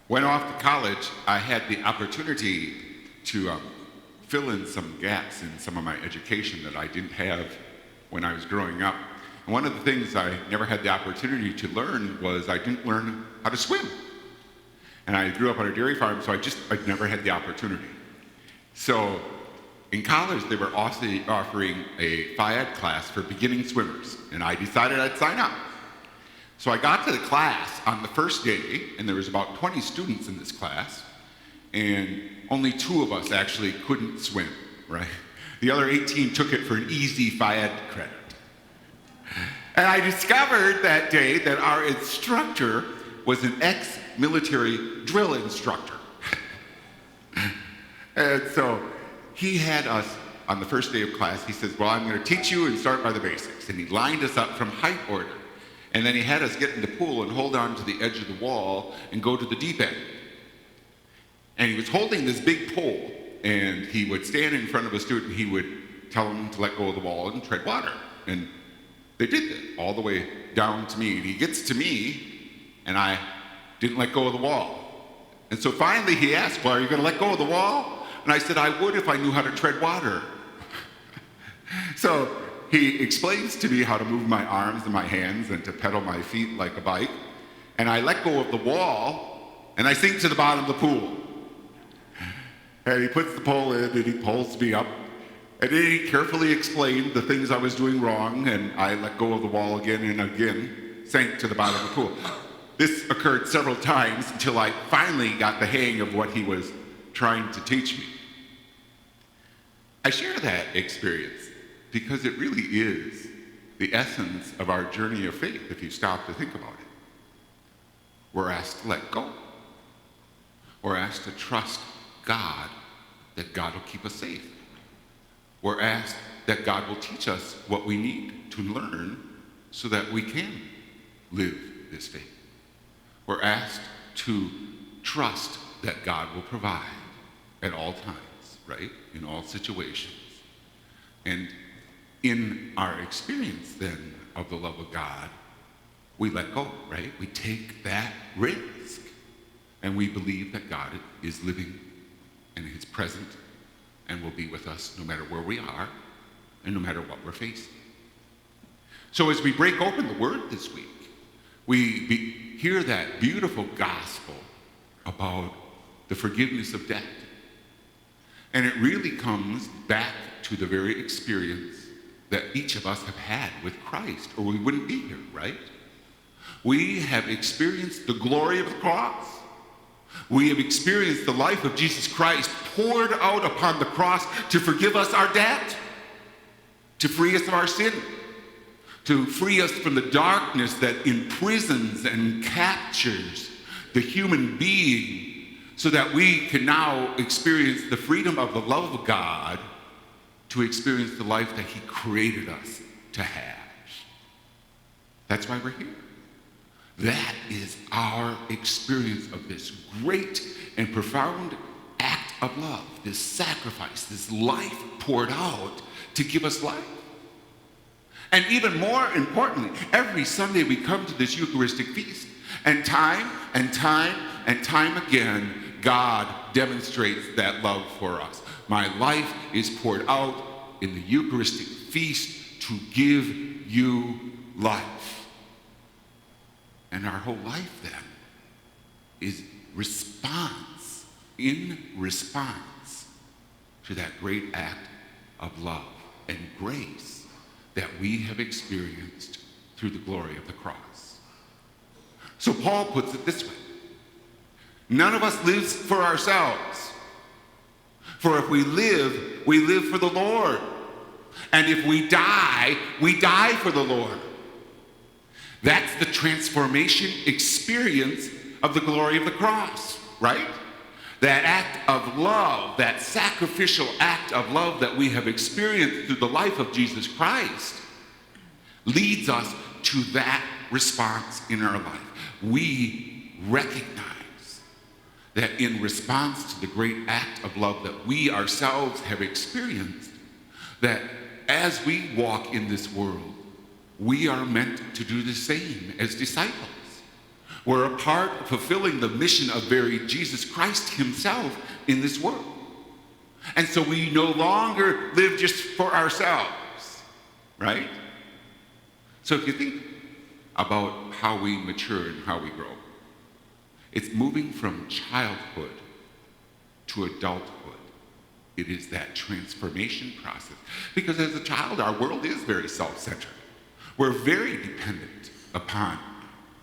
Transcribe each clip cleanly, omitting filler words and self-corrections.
Went off to college, I had the opportunity to fill in some gaps in some of my education that I didn't have when I was growing up. And one of the things I never had the opportunity to learn was I didn't learn how to swim. And I grew up on a dairy farm, so I'd never had the opportunity. So in college, they were also offering a FIAD class for beginning swimmers, and I decided I'd sign up. So I got to the class on the first day, and there was about 20 students in this class, and only 2 of us actually couldn't swim, right? The other 18 took it for an easy FIAD credit. And I discovered that day that our instructor was an ex-military drill instructor. And so he had us on the first day of class. He says, well, I'm going to teach you and start by the basics. And he lined us up from height order. And then he had us get in the pool and hold on to the edge of the wall and go to the deep end. And he was holding this big pole, and he would stand in front of a student, and he would tell them to let go of the wall and tread water. And they did that all the way down to me. And he gets to me, and I didn't let go of the wall. And so finally he asked, well, are you going to let go of the wall? And I said, I would if I knew how to tread water. So he explains to me how to move my arms and my hands and to pedal my feet like a bike. And I let go of the wall, and I sink to the bottom of the pool. And he puts the pole in, and he pulls me up. And then he carefully explained the things I was doing wrong, and I let go of the wall again and again, sank to the bottom of the pool. This occurred several times until I finally got the hang of what he was trying to teach me. I share that experience because it really is the essence of our journey of faith, if you stop to think about it. We're asked to let go. We're asked to trust God, that God will keep us safe. We're asked that God will teach us what we need to learn so that we can live this faith. We're asked to trust that God will provide at all times, right? In all situations. And in our experience then of the love of God, we let go, right? We take that risk, and we believe that God is living and is present and will be with us no matter where we are and no matter what we're facing. So as we break open the Word this week, we hear that beautiful gospel about the forgiveness of debt. And it really comes back to the very experience that each of us have had with Christ, or we wouldn't be here, right? We have experienced the glory of the cross. We have experienced the life of Jesus Christ poured out upon the cross to forgive us our debt, to free us of our sin, to free us from the darkness that imprisons and captures the human being, so that we can now experience the freedom of the love of God to experience the life that He created us to have. That's why we're here. That is our experience of this great and profound act of love, this sacrifice, this life poured out to give us life. And even more importantly, every Sunday we come to this Eucharistic feast, and time again, God demonstrates that love for us. My life is poured out in the Eucharistic feast to give you life. And our whole life then is in response to that great act of love and grace that we have experienced through the glory of the cross. So Paul puts it this way: none of us lives for ourselves. For if we live for the Lord. And if we die for the Lord. That's the transformation experience of the glory of the cross, right? That act of love, that sacrificial act of love that we have experienced through the life of Jesus Christ leads us to that response in our life. We recognize that in response to the great act of love that we ourselves have experienced, that as we walk in this world, we are meant to do the same as disciples. We're a part of fulfilling the mission of very Jesus Christ himself in this world. And so we no longer live just for ourselves, right? So if you think about how we mature and how we grow, it's moving from childhood to adulthood. It is that transformation process. Because as a child, our world is very self-centered. We're very dependent upon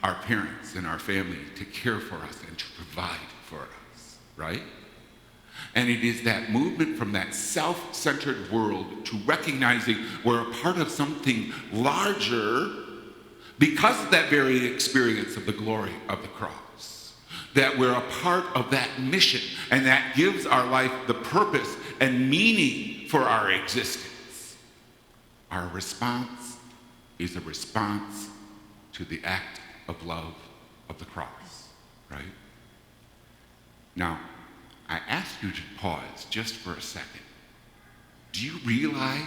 our parents and our family to care for us and to provide for us, right? And it is that movement from that self-centered world to recognizing we're a part of something larger because of that very experience of the glory of the cross. That we're a part of that mission, and that gives our life the purpose and meaning for our existence. Our response is a response to the act of love of the cross, right? Now, I ask you to pause just for a second. Do you realize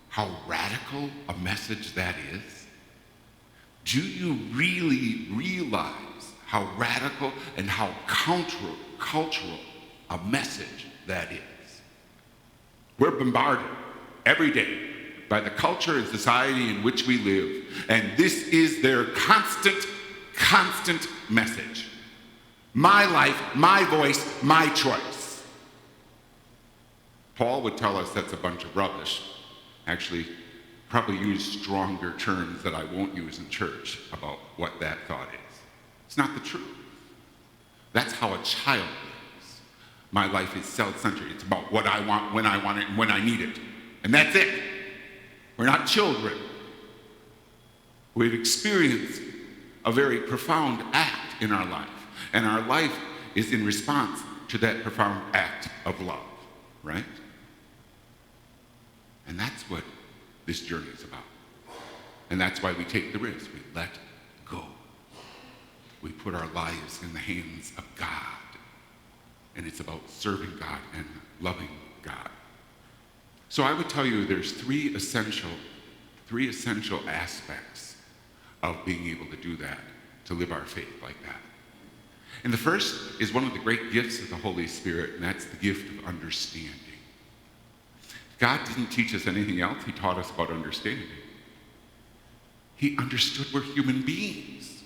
how radical a message that is? Do you really realize how radical and how countercultural a message that is? We're bombarded every day by the culture and society in which we live, and this is their constant message. My life, my voice, my choice. Paul would tell us that's a bunch of rubbish. Actually, probably use stronger terms that I won't use in church about what that thought is. It's not the truth. That's how a child lives. My life is self-centered. It's about what I want, when I want it, and when I need it. And that's it. We're not children. We've experienced a very profound act in our life. And our life is in response to that profound act of love, right? And that's what this journey is about. And that's why we take the risk. We let go. We put our lives in the hands of God. And it's about serving God and loving God. So I would tell you there's three essential aspects of being able to do that, to live our faith like that. And the first is one of the great gifts of the Holy Spirit, and that's the gift of understanding. God didn't teach us anything else. He taught us about understanding. He understood we're human beings.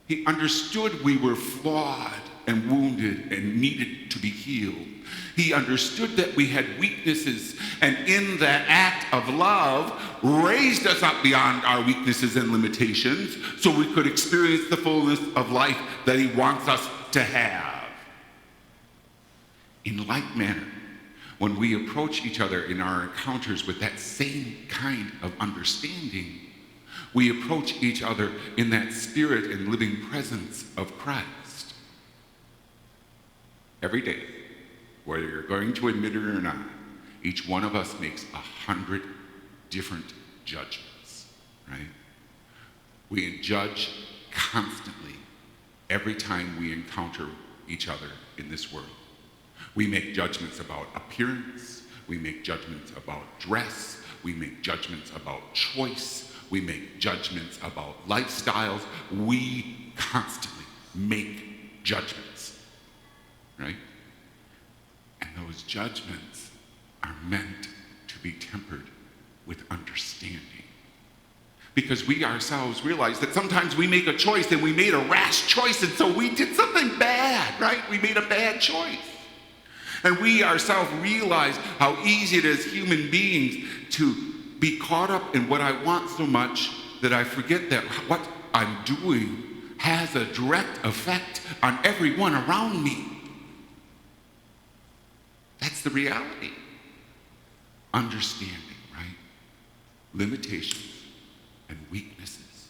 He understood we were flawed and wounded and needed to be healed. He understood that we had weaknesses, and in that act of love, raised us up beyond our weaknesses and limitations so we could experience the fullness of life that he wants us to have. In like manner, when we approach each other in our encounters with that same kind of understanding, we approach each other in that spirit and living presence of Christ. Every day, whether you're going to admit it or not, each one of us makes 100 different judgments, right? We judge constantly every time we encounter each other in this world. We make judgments about appearance. We make judgments about dress. We make judgments about choice. We make judgments about lifestyles. We constantly make judgments, right? And those judgments are meant to be tempered with understanding. Because we ourselves realize that sometimes we make a choice and we made a rash choice, and so we did something bad, right? We made a bad choice. And we ourselves realize how easy it is, human beings, to be caught up in what I want so much that I forget that what I'm doing has a direct effect on everyone around me. That's the reality. Understanding, right? Limitations and weaknesses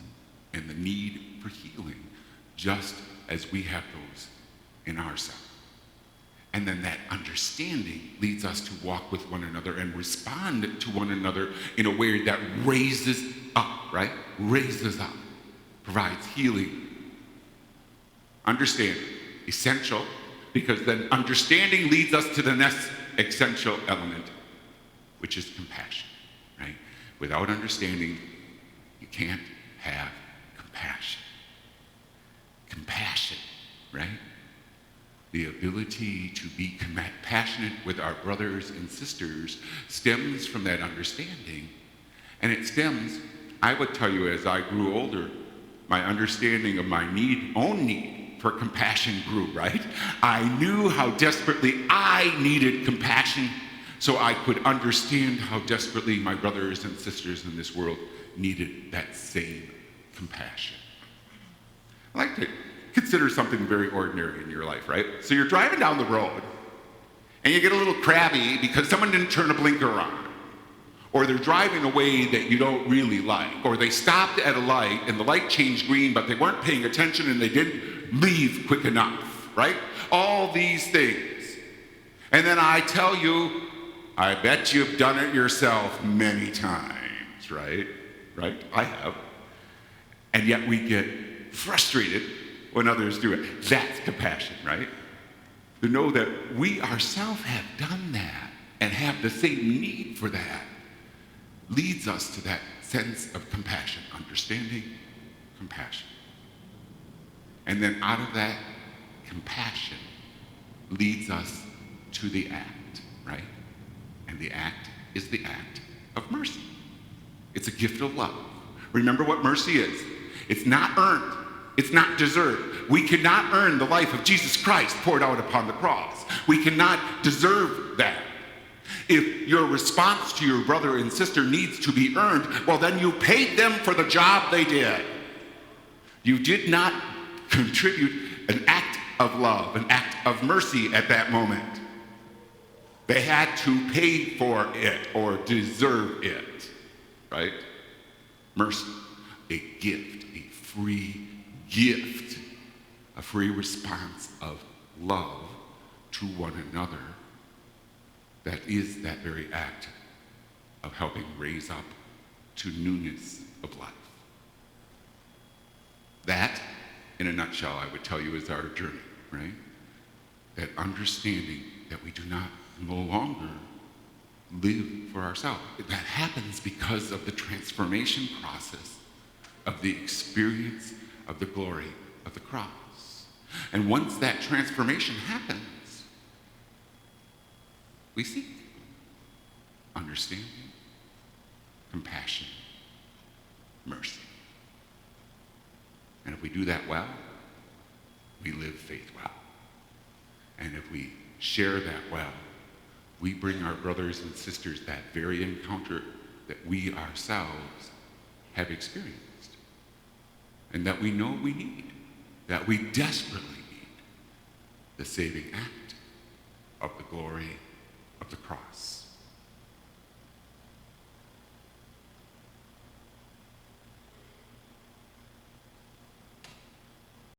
and the need for healing, just as we have those in ourselves. And then that understanding leads us to walk with one another and respond to one another in a way that raises up, right? Raises up, provides healing. Understanding, essential, because then understanding leads us to the next essential element, which is compassion, right? Without understanding, you can't have compassion. The ability to be compassionate with our brothers and sisters stems from that understanding. And it stems, I would tell you, as I grew older, my understanding of my own need for compassion grew, right? I knew how desperately I needed compassion, so I could understand how desperately my brothers and sisters in this world needed that same compassion. I like to consider something very ordinary in your life, right? So you're driving down the road, and you get a little crabby because someone didn't turn a blinker on, or they're driving a way that you don't really like, or they stopped at a light and the light changed green, but they weren't paying attention and they didn't leave quick enough, right? All these things. And then I tell you, I bet you've done it yourself many times, right? Right? I have. And yet we get frustrated when others do it. That's compassion, right? To know that we ourselves have done that and have the same need for that leads us to that sense of compassion, understanding, compassion. And then out of that compassion leads us to the act, right? And the act is the act of mercy. It's a gift of love. Remember what mercy is. It's not earned. It's not deserved. We cannot earn the life of Jesus Christ poured out upon the cross. We cannot deserve that. If your response to your brother and sister needs to be earned, well, then you paid them for the job they did. You did not contribute an act of love, an act of mercy at that moment. They had to pay for it or deserve it, right? Mercy, a gift, a free gift, a free response of love to one another. That is that very act of helping raise up to newness of life. That, in a nutshell, I would tell you is our journey, right? That understanding that we do not no longer live for ourselves. That happens because of the transformation process of the experience of the glory of the cross. And once that transformation happens, we seek understanding, compassion, mercy. And if we do that well, we live faith well. And if we share that well, we bring our brothers and sisters that very encounter that we ourselves have experienced and that we know we need, that we desperately need, the saving act of the glory of the cross.